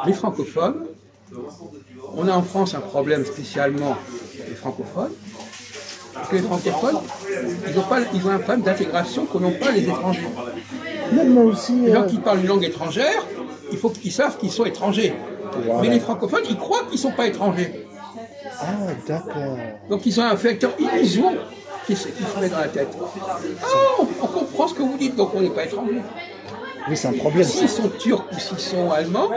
les francophones, on a en France un problème spécialement les francophones, parce que les francophones, ils ont un problème d'intégration que n'ont pas les étrangers. Même moi aussi. Les gens qui parlent une langue étrangère, il faut qu'ils savent qu'ils sont étrangers. Voilà. Mais les francophones, ils croient qu'ils ne sont pas étrangers. Ah, d'accord. Donc ils ont un facteur illusion qui se met dans la tête. Ah, on comprend ce que vous dites, donc on n'est pas étranger. Oui, c'est un problème. S'ils sont turcs ou s'ils sont allemands,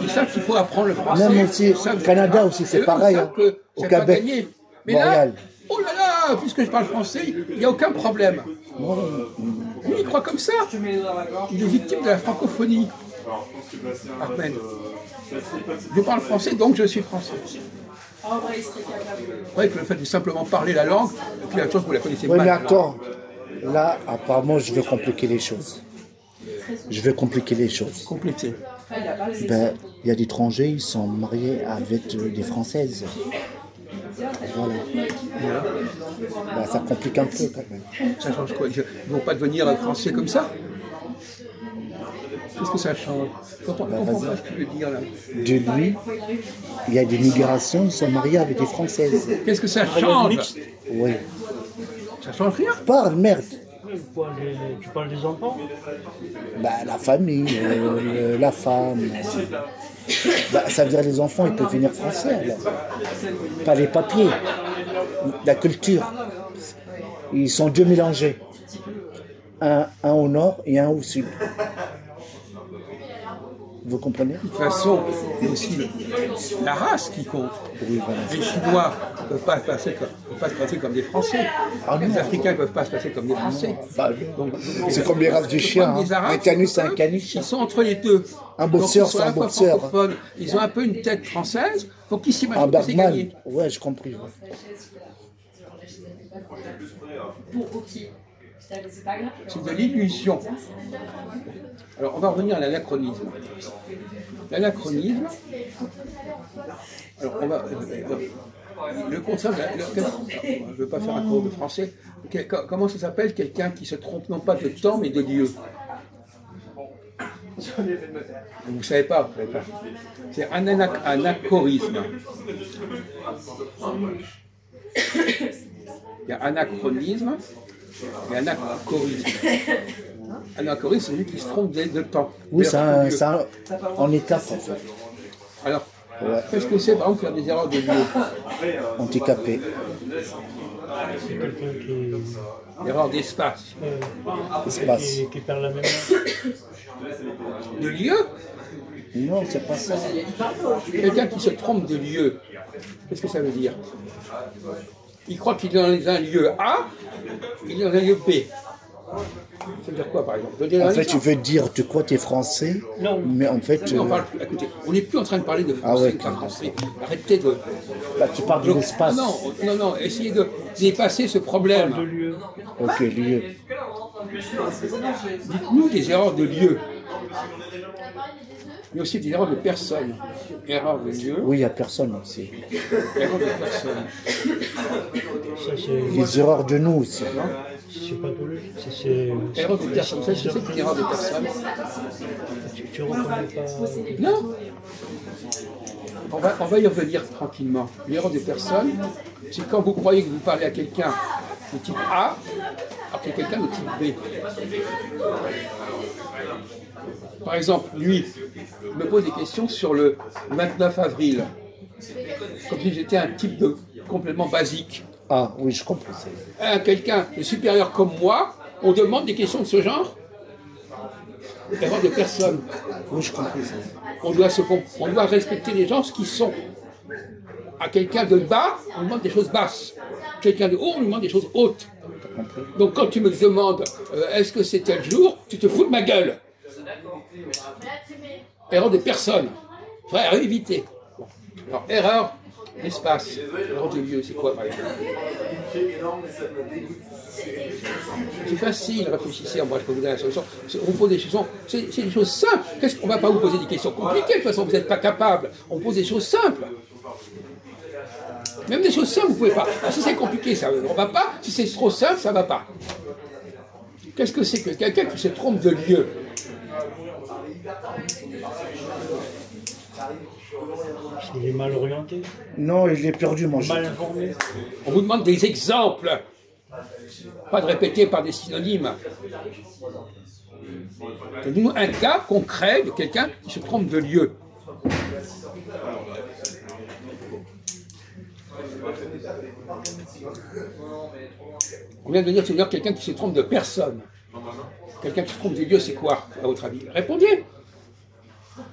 ils savent qu'il faut apprendre le français. Même aussi, au Canada aussi, c'est pareil. Hein. Au Québec, mais Montréal. Là, oh là là, puisque je parle français, il n'y a aucun problème. Lui, il croit comme ça. Il est victime de la francophonie. Ahmed. Je parle français, donc je suis français. Ouais, que le fait de simplement parler la langue, et puis la chose, vous la connaissez mal. Oui, mais attends, là, apparemment, je veux compliquer les choses. Je vais compliquer les choses. Compliquer. Ben, il y a des étrangers, ils sont mariés avec des Françaises. Voilà. Ben, ça complique un peu quand même. Ça change quoi? Ils ne vont pas devenir français comme ça? Qu'est-ce que ça change? Je ne comprends pas ce que tu veux dire là. De lui, il y a des migrations, ils sont mariés avec des Françaises. Qu'est-ce que ça change? Oui. Ça change rien? Parle, merde. Tu parles des enfants? Bah, la famille, la femme. Bah, ça veut dire les enfants, ils peuvent venir français alors. Pas les papiers, la culture. Ils sont deux mélangés. Un au nord et un au sud. Vous comprenez? De toute façon, il y a aussi la race qui compte. Oui, voilà. Les Chinois ne peuvent pas se passer comme des Français. Les Africains ne peuvent pas se passer comme des Français. C'est comme les races du chien. Un caniche, un caniche. Ils sont entre les deux. Un boxeur, c'est un boxeur. Ils ont un peu une tête française, donc ils s'imaginent un que c'est gagné. Ouais, j'ai compris. Ouais. C'est de l'illusion. Alors, on va revenir à l'anachronisme. L'anachronisme, alors on va... le concept, je ne veux pas faire un cours de français, comment ça s'appelle quelqu'un qui se trompe non pas de temps, mais de lieu? Vous ne savez pas, c'est un anachronisme. Il y a anachronisme et anachronisme. Anachronisme, c'est lui qui se trompe de temps. Oui, c'est en étape en fait. Alors, qu'est-ce que c'est par exemple faire des erreurs de lieu? Handicapé. C'est quelqu'un qui... Erreur d'espace. Qui perd la mémoire. De lieu? Non, c'est pas ça. Quelqu'un qui se trompe de lieu, qu'est-ce que ça veut dire? Il croit qu'il est dans un lieu A, il est dans un lieu B. Ça veut dire quoi, par exemple? En fait, tu veux dire, tu crois que tu es français, non. Mais en fait... Non, écoutez, on n'est plus en train de parler de français, pas français. Arrêtez de... Là, tu parles de l'espace. Non, essayez de dépasser ce problème. De lieu. Ok, lieu. Dites-nous des erreurs de lieu. Mais aussi des erreurs de personne. Erreur de lieu. Oui, il n'y a personne aussi. Erreur de personne. Les erreurs de nous aussi, non? C'est pas de lui. Erreur de personne. Ça, c'est une erreur de personne. Tu reconnais pas... Non. On va y revenir tranquillement. L'erreur de personne, c'est quand vous croyez que vous parlez à quelqu'un de type A, alors que quelqu'un de type B. Par exemple, lui, il me pose des questions sur le 29 avril. Comme si j'étais un type de complètement basique. Ah oui, je comprends. Quelqu'un de supérieur comme moi, on demande des questions de ce genre. Erreur de personne. Oui, je comprends ça. On doit respecter les gens, ce qu'ils sont. À quelqu'un de bas, on demande des choses basses. Quelqu'un de haut, on lui demande des choses hautes. Donc quand tu me demandes est-ce que c'est tel jour, tu te fous de ma gueule. Erreur de personne. Frère, éviter. Bon. Alors, erreur d'espace. Erreur de lieu, c'est quoi par exemple? C'est facile, réfléchissez, moi je peux vous donner la solution. On pose des questions, c'est des choses simples. Qu'est-ce qu'on ne va pas vous poser des questions compliquées, de toute façon vous n'êtes pas capable. On pose des choses simples. Même des choses simples, vous ne pouvez pas. Si c'est compliqué, ça ne va pas. Si c'est trop simple, ça ne va pas. Qu'est-ce que c'est que quelqu'un qui se trompe de lieu? Il est mal orienté. Non, il est perdu, mon Mal Dieu. informé. On vous demande des exemples, pas de répéter par des synonymes. Donnez-nous un cas concret de quelqu'un qui se trompe de lieu. On vient de dire tout à l'heure quelqu'un qui se trompe de personne. Quelqu'un qui se trompe de lieu, c'est quoi, à votre avis? Répondez.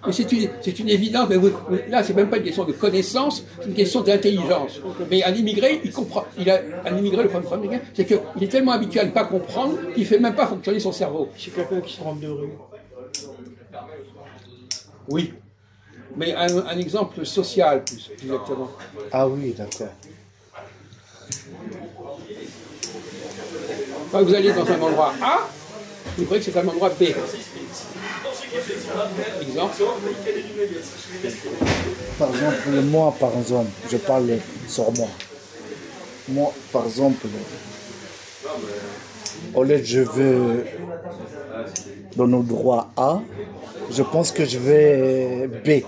Mais c'est une évidence. Mais là, c'est même pas une question de connaissance, c'est une question d'intelligence. Mais un immigré, il comprend. Un immigré, le problème américain, c'est qu'il est tellement habitué à ne pas comprendre qu'il ne fait même pas fonctionner son cerveau. C'est quelqu'un qui se trompe de rue. Oui. Mais un exemple social, plus exactement. Ah oui, d'accord. Quand vous allez dans un endroit A, vous croyez que c'est un endroit B. Exemple. Par exemple, moi, par exemple, je parle sur moi. Moi, par exemple, au lieu de je veux dans le droit A, je pense que je vais B.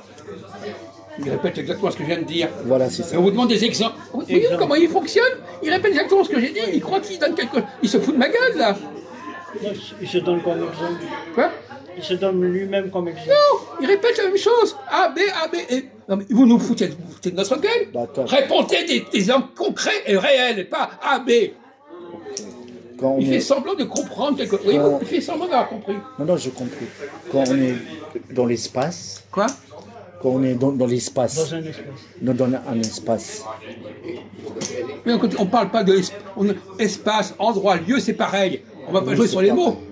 Il répète exactement ce que je viens de dire. Voilà, c'est Et ça. on vous demande des exemples. Vous voyez comment il fonctionne? Il répète exactement ce que j'ai dit. Il croit qu'il donne quelque chose. Il se fout de ma gueule, là. Non, il se donne comme exemple. Quoi? Il se donne lui-même comme exemple. Non, il répète la même chose. A, B, A, B, et... Non, mais vous nous foutez de notre gueule. D'accord. Répondez des exemples concrets et réels, et pas A, B. Quand on Il fait est... semblant de comprendre quelque chose. Oui, Quand- il fait semblant d'avoir compris. Non, non, j'ai compris. Quand on est dans l'espace, Quoi? quand on est dans l'espace, Dans un espace. dans un espace, Mais on ne parle pas de espace, endroit, lieu, c'est pareil. On va pas Oui, jouer c'est sur les pas mots. pareil.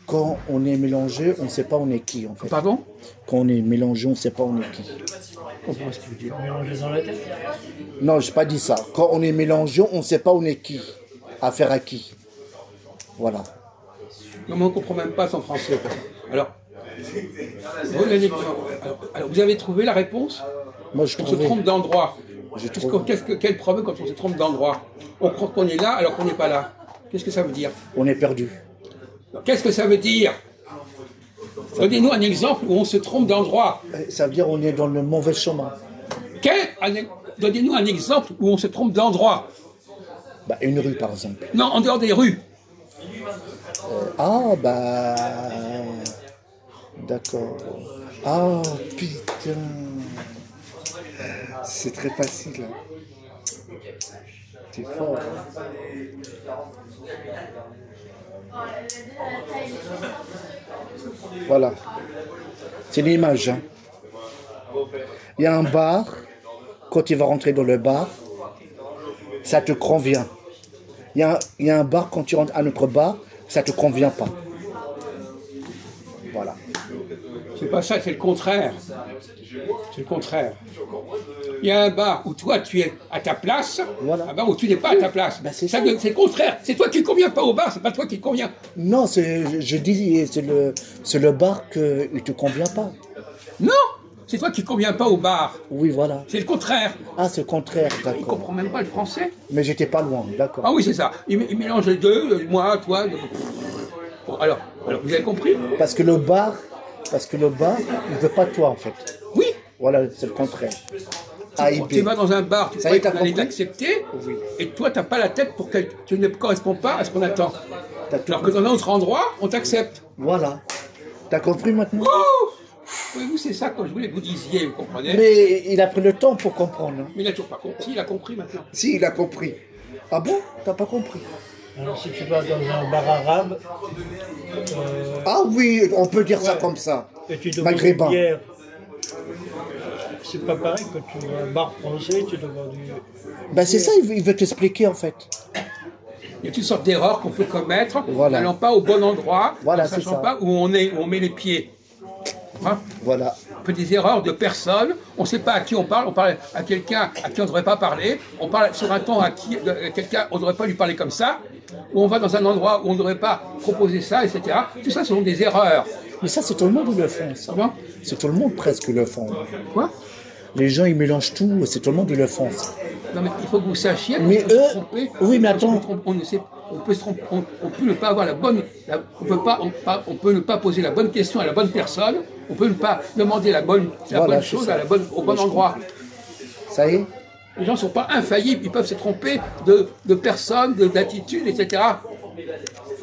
Quand on est mélangé, on ne sait pas on est qui, en fait. Pardon? Quand on est mélangé, on ne sait pas on est qui. Comment est-ce que tu veux dire? Mélangé dans la tête. Non, je n'ai pas dit ça. Quand on est mélangé, on ne sait pas on est qui. Affaire à qui. Voilà. Non, mais on ne comprend même pas son français. Alors, vous avez trouvé la réponse? Moi, je On se trouvais... trompe d'endroit. J'ai trouvé. Quel problème quand on se trompe d'endroit? On croit qu'on est là alors qu'on n'est pas là. Qu'est-ce que ça veut dire? On est perdu. Qu'est-ce que ça veut dire? Donnez-nous un exemple où on se trompe d'endroit. Ça veut dire on est dans le mauvais chemin. Donnez-nous un exemple où on se trompe d'endroit. Bah, une rue, par exemple. Non, en dehors des rues. Ah, bah... D'accord. Ah, putain. C'est très facile. Hein. T'es fort. Hein. Voilà. C'est l'image. Hein. Il y a un bar. Quand tu vas rentrer dans le bar, ça te convient. Il y a un bar, quand tu rentres à notre bar, ça te convient pas. Voilà. C'est pas ça, c'est le contraire. C'est le contraire. Il y a un bar où toi tu es à ta place, Voilà. un bar où tu n'es pas à ta place. Ben, c'est Ça, ça. c'est le contraire. C'est toi qui ne conviens pas au bar, c'est pas toi qui conviens. Non, je dis, c'est le bar que il te convient pas. Non, c'est toi qui ne conviens pas au bar. Oui, voilà. C'est le contraire. Ah, c'est le contraire, Il d'accord. comprend même pas le français. Mais j'étais pas loin, d'accord. Ah oui, c'est ça. Il mélange les deux, moi, toi. Bon, alors, vous avez compris? Parce que le bar, il veut pas toi, en fait. Oui. Voilà, c'est le contraire. A et B. Tu vas dans un bar, tu Ça crois y est, t'as qu'on allait compris? t'accepter, Oui. et toi, tu n'as pas la tête pour que tu ne corresponds pas à ce qu'on attend. T'as tout Alors que dans un autre endroit, on t'accepte. Voilà. T'as compris maintenant? Oh oui, vous, c'est ça que je voulais que vous disiez, vous comprenez? Mais il a pris le temps pour comprendre. Hein. Mais il n'a toujours pas compris, il a compris maintenant. Si, il a compris. Ah bon? T'as pas compris? Alors si tu vas dans un bar arabe, Ah oui, on peut dire ça Ouais. comme ça. et tu demandes Maghrébin. une bière, c'est pas pareil que tu vas à un bar français, tu demandes une... Ben c'est ça, il veut t'expliquer en fait. Il y a toutes sortes d'erreurs qu'on peut commettre, Voilà. n'allant pas au bon endroit, Voilà, ne c'est sachant ça. pas où on est, où on met les pieds. Hein? Voilà. On fait des erreurs de personnes, on ne sait pas à qui on parle à quelqu'un à qui on ne devrait pas parler, on parle sur un ton à quelqu'un, on ne devrait pas lui parler comme ça, ou on va dans un endroit où on ne devrait pas proposer ça, etc. Tout ça, ce sont des erreurs. Mais ça, c'est tout le monde qui le fait, ça. Comment? C'est tout le monde presque qui le font. Quoi? Les gens, ils mélangent tout, c'est tout le monde qui le font, ça. Non, mais il faut que vous sachiez qu'on Mais peut se eux, tromper. oui, mais attends. On peut se tromper, on peut ne pas avoir la bonne, on peut ne pas poser la bonne question à la bonne personne, on peut ne pas demander la bonne chose au bon endroit. Ça y est? Les gens ne sont pas infaillibles, ils peuvent se tromper de personnes, d'attitudes, etc.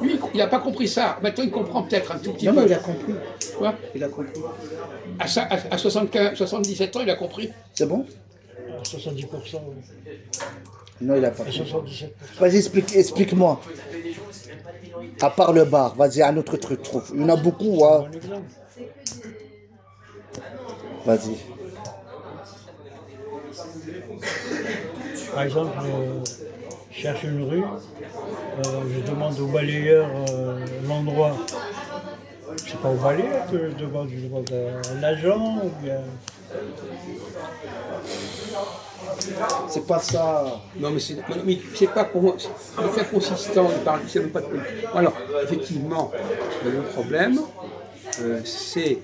Lui, il n'a pas compris ça. Maintenant, il comprend peut-être un tout petit peu. Non, il a compris. Quoi? Il a compris. À 75, 77 ans, il a compris. C'est bon? 70%. Oui. Non, il a pas À compris. 77%. Vas-y, explique-moi. À part le bar, vas-y, un autre truc, trouve. Il y en a beaucoup, hein. Bon exemple. Vas-y. Par exemple, je cherche une rue, je demande au balayeur l'endroit. C'est pas au balayeur que je demande à un agent ou bien. C'est pas ça. Non, mais c'est pas pour moi. C'est très consistant. C'est même pas de politique. Alors, effectivement, le problème, c'est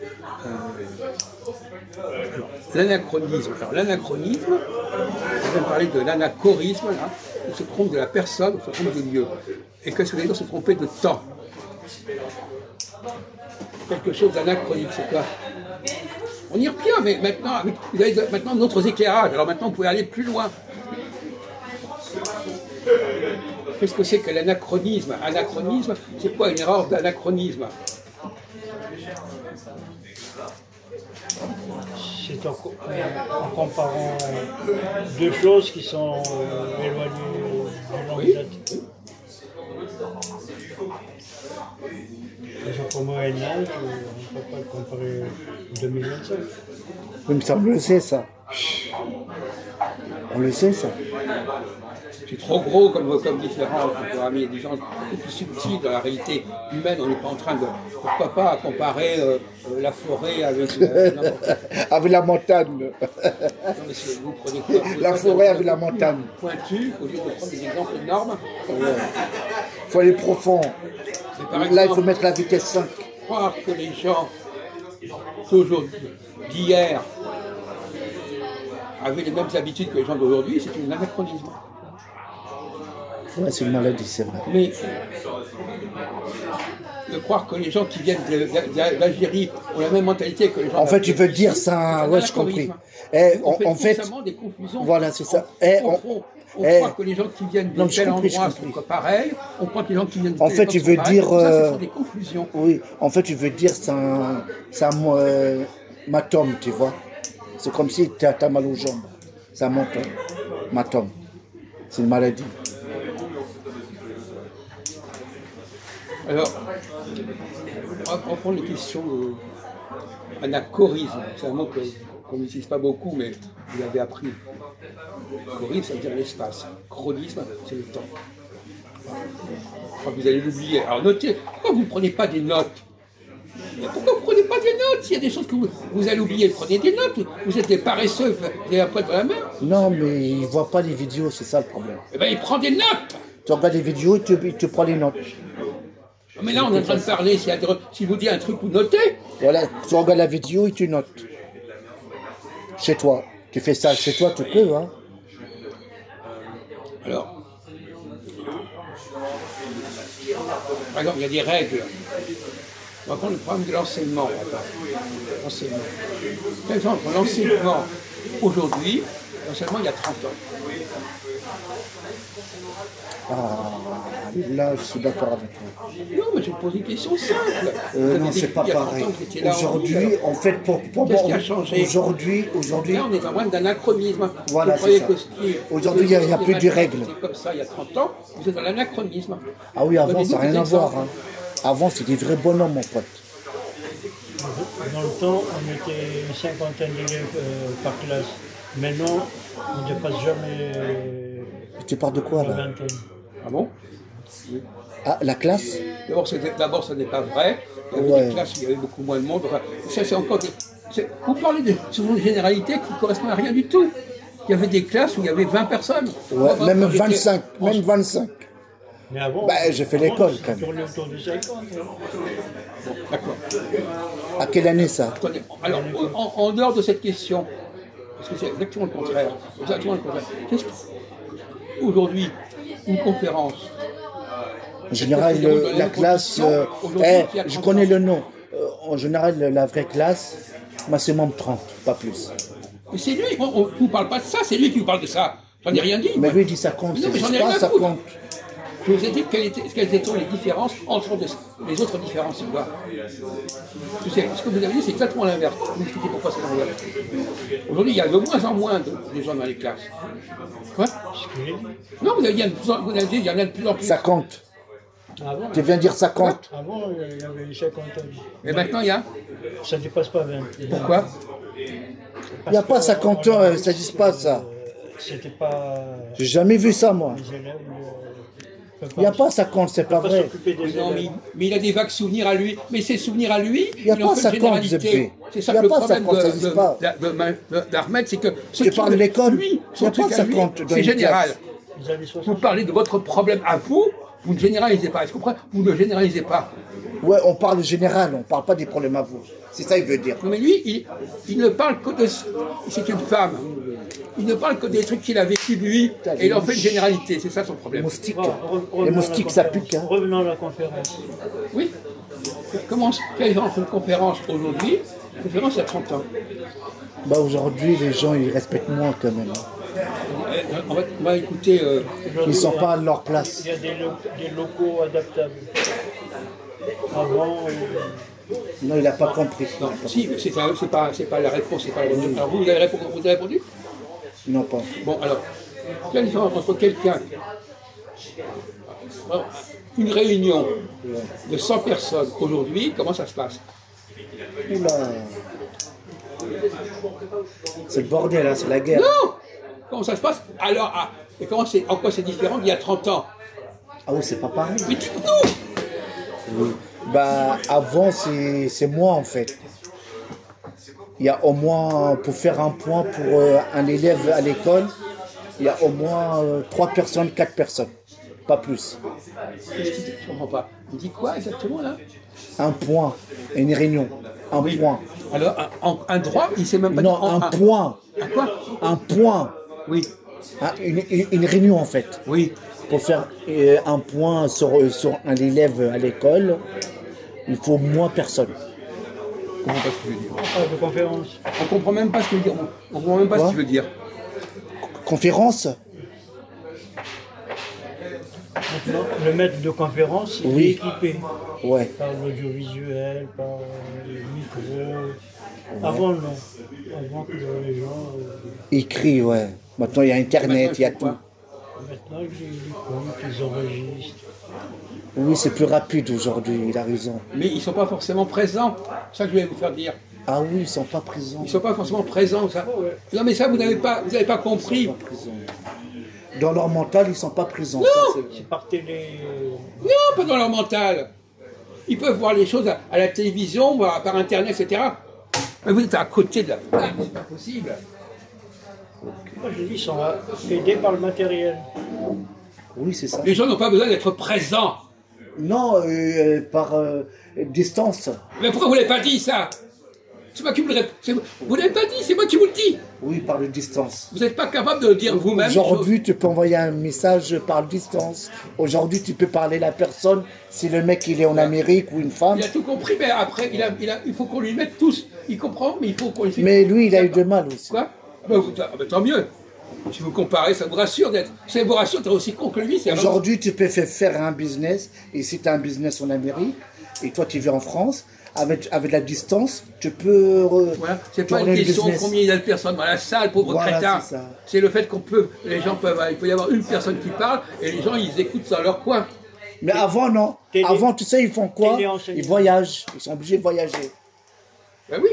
l'anachronisme. Alors, l'anachronisme, je vais parler de l'anachorisme, là. On se trompe de la personne, on se trompe de lieu. Et qu'est-ce que ça veut dire se tromper de temps? Quelque chose d'anachronique, c'est quoi? On y revient, mais maintenant, vous avez maintenant d'autres éclairages. Alors maintenant, vous pouvez aller plus loin. Qu'est-ce que c'est que l'anachronisme? Anachronisme, c'est quoi une erreur d'anachronisme? C'est en comparant deux choses qui sont éloignées du long date. Par exemple, au Moyen-Âge, on ne peut pas le comparer au 2025. Oui, mais ça, on le sait, ça. On le sait, ça. C'est trop gros comme différence. Il y a des gens plus subtils dans la réalité humaine. On n'est pas en train de, pourquoi pas, comparer la forêt avec avec la montagne. Non, mais vous prenez quoi? La forêt avec la montagne. Pointu, au lieu de prendre des exemples énormes. Il faut aller profond. Exemple, là, il faut mettre la vitesse 5. Croire que les gens d'hier avaient les mêmes habitudes que les gens d'aujourd'hui, c'est un anachronisme. Ouais, c'est une maladie, c'est vrai. Mais de croire que les gens qui viennent d'Algérie ont la même mentalité que les gens. En fait, tu veux dire ça, ouais, j'ai compris. En fait, des confusions. Voilà, c'est ça. On croit que les gens qui viennent de tel endroit sont pareils, on croit que les gens qui viennent de tel endroit sont pareils. En fait, tu veux dire. Ça, ce sont des confusions. Oui, en fait, tu veux dire c'est un matom, tu vois. C'est comme si tu as mal aux jambes. C'est un matom. C'est une maladie. Alors, on va prendre les questions anachorisme. C'est un mot qu'on n'utilise pas beaucoup, mais vous l'avez appris. Chorisme, ça veut dire l'espace. Chronisme, c'est le temps. Je crois que vous allez l'oublier. Alors notez, pourquoi vous ne prenez pas des notes? Mais pourquoi vous ne prenez pas des notes? S'il y a des choses que vous allez oublier, prenez des notes. Vous êtes des paresseux, vous avez la pointe dans la main. Non, mais il ne voit pas les vidéos, c'est ça le problème. Eh bien, il prend des notes. Tu regardes les vidéos et tu prends les notes. Mais là, on est en train de parler. Si vous dites un truc, vous notez. Voilà, tu regardes la vidéo et tu notes. Chez toi. Tu fais ça chez toi, tu peux, hein. Alors, par exemple, il y a des règles. On va prendre le problème de l'enseignement. Par exemple, l'enseignement aujourd'hui, l'enseignement il y a 30 ans. Ah, là, je suis d'accord avec toi. Non, mais je vous pose une question simple. Non, c'est pas pareil. Aujourd'hui, en fait, qu'est-ce qui a changé? Aujourd'hui, là, on est en train d'anachronisme. Voilà, c'est ça. Aujourd'hui, il n'y a plus de règles. C'est comme ça, il y a 30 ans, vous êtes dans l'anachronisme. Ah oui, avant, ça n'a rien à voir. Hein. Avant, c'était des vrais bonhommes, mon pote. Dans le temps, on était une cinquantaine d'élèves par classe. Maintenant, on ne dépasse jamais. Tu parles de quoi, là? Ah bon? Oui. Ah, la classe? D'abord, ce n'est pas vrai. Il y avait des classes où il y avait beaucoup moins de monde. Enfin, ça, c'est encore vous parlez de généralités qui ne correspondent à rien du tout. Il y avait des classes où il y avait 20 personnes. Ouais, même 25. Même 25. Mais avant, j'ai fait l'école, quand même. Tourné autour de 50. D'accord. À quelle année, ça? Alors, en dehors de cette question, parce que c'est exactement le contraire. aujourd'hui une conférence. En général, la classe, je connais le nom. En général, la vraie classe, maximum 30, pas plus. Mais c'est lui, on ne vous parle pas de ça, c'est lui qui vous parle de ça. J'en ai rien dit. Mais lui, il dit ça compte, non, mais j'en ai rien à foutre. Je vous ai dit quelles étaient les différences entre les autres différences. Ce que vous avez dit, c'est exactement l'inverse. Vous m'expliquez pourquoi c'est l'inverse. Aujourd'hui, il y a de moins en moins de gens dans les classes. Quoi? Non, vous avez dit, il y en a de plus en plus. Ça compte. Avant, Tu viens de dire ça compte. Avant, il y avait les 50 ans. Mais maintenant, il y a. Ça ne dépasse pas 20. Pourquoi? Il n'y a pas 50 ans, ça ne dit pas ça. C'était pas. J'ai jamais vu ça, moi. Les élèves. Il n'y a pas 50, c'est pas vrai. Non, mais il a des vagues souvenirs à lui. Mais ces souvenirs à lui, il n'y a pas 50, Zébé. C'est ça le problème d'Ahmed, c'est que. Tu parles de l'école, il n'y a pas 50. C'est général. Vous parlez de votre problème à vous, vous ne généralisez pas. Est-ce que vous ne généralisez pas? Ouais, on parle général, on ne parle pas des problèmes à vous. C'est ça qu'il veut dire. Non, mais lui, il ne parle que de. C'est une femme. Il ne parle que des trucs qu'il a vécu lui, et il en fait une généralité. C'est ça son problème. Moustique. Les moustiques, ça pique. Hein. Revenons à la conférence. Oui. Quelle est une conférence aujourd'hui? Une conférence il y a 30 ans. Bah aujourd'hui, les gens, ils respectent moins quand même. On va écouter. Ils ne sont pas à leur place. Il y a des locaux adaptables. Avant. Non, il n'a pas compris. Non, si, mais c'est pas la réponse, c'est pas la réponse. Alors vous avez répondu? Non, pas. Bon, alors, quelle différence entre quelqu'un, une réunion de 100 personnes aujourd'hui, comment ça se passe? Oula. C'est le bordel, là, c'est la guerre. Non! Comment ça se passe? Alors, et en quoi c'est différent d'il y a 30 ans? Ah oui, c'est pas pareil. Mais dites-nous! Oui. Bah, avant, c'est moi, en fait. Il y a au moins, pour faire un point pour un élève à l'école, il y a au moins 3 personnes, 4 personnes, pas plus. Je ne comprends pas. Il dit quoi exactement là? Un point, une réunion, un point. Alors, un droit, il ne sait même pas... Non, un point. Un quoi? Un point. Oui. Une réunion en fait. Oui. Pour faire un point sur un élève à l'école, il faut moins personnes. Je comprends pas ce que tu veux dire. On parle de conférence. On comprend même pas ce que tu veux dire. On comprend même pas ce que tu veux dire. Conférence? Maintenant, le maître de conférence, il est équipé. Ouais. Par l'audiovisuel, par les micros. Avant, non. Avant que les gens... Écrit, ouais. Maintenant, il y a Internet, il y a tout. Maintenant, ils comptent, ils enregistrent. Oui, c'est plus rapide aujourd'hui, il a raison. Mais ils ne sont pas forcément présents. C'est ça que je voulais vous faire dire. Ah oui, ils ne sont pas présents. Ils ne sont pas forcément présents. Ça. Non, mais ça, vous n'avez pas compris. Ils sont pas présents. Dans leur mental, ils ne sont pas présents. Non, c'est par télé. Non, pas dans leur mental. Ils peuvent voir les choses à la télévision, par Internet, etc. Mais vous êtes à côté de la plaque, c'est pas possible. Moi, je dis, ils sont aidés par le matériel. Oui, c'est ça. Les gens n'ont pas besoin d'être présents. Non, par distance. Mais pourquoi vous ne l'avez pas dit, ça? C'est moi qui vous le répète. Vous ne l'avez pas dit, c'est moi qui vous le dis. Oui, par distance. Vous n'êtes pas capable de le dire vous-même. Aujourd'hui, tu peux envoyer un message par distance. Aujourd'hui, tu peux parler à la personne. Si le mec il est en Amérique ou une femme. Il a tout compris, mais après, il faut qu'on lui mette tous. Il comprend, mais il faut qu'on lui... Mais lui, il a eu de mal aussi. Quoi? Tant mieux. Si vous comparez, ça vous rassure d'être... Ça vous rassure d'être aussi con que lui. Aujourd'hui, tu peux faire un business. Et si tu as un business en Amérique, et toi, tu vis en France, avec la distance, tu peux... Voilà. C'est pas une question de combien il y a de personnes dans la salle, pauvre crétin. C'est le fait qu'on peut... Les gens peuvent... Il peut y avoir une personne qui parle, et les gens, ils écoutent dans leur coin. Mais avant, non. Avant, tu sais, ils font quoi? Ils voyagent. Ils sont obligés de voyager. Ben oui.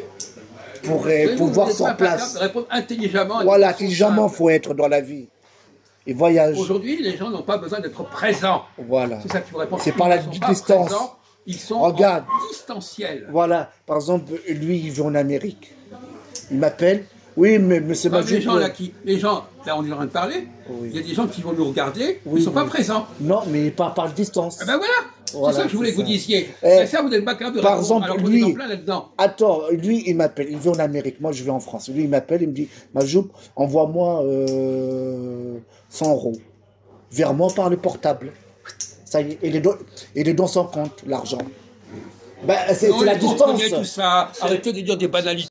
Pour voir sur place. Répondre intelligemment. Voilà, intelligemment, il faut être dans la vie. Ils voyagent. Aujourd'hui, les gens n'ont pas besoin d'être présents. Voilà. C'est ça que tu réponds. C'est par la distance. Ils sont en distanciels. Voilà. Par exemple, lui, il vit en Amérique. Il m'appelle. Oui, mais monsieur Majoub... Les gens, là, on est en train de parler. Oui. Il y a des gens qui vont nous regarder. Oui, ils ne sont pas présents. Non, mais pas par distance. Eh ben voilà. C'est ça que je voulais que vous disiez. Ça, vous n'êtes pas capable de par exemple, alors lui, en plein là-dedans. Attends, lui, il m'appelle. Il vit en Amérique. Moi, je vis en France. Lui, il m'appelle. Il me dit, Majoub, envoie-moi 100 €. virement par le portable. Ça y est, il est dans son compte, l'argent. Ben, c'est Non, la vous comprenez distance. tout ça. Arrêtez de dire des banalités.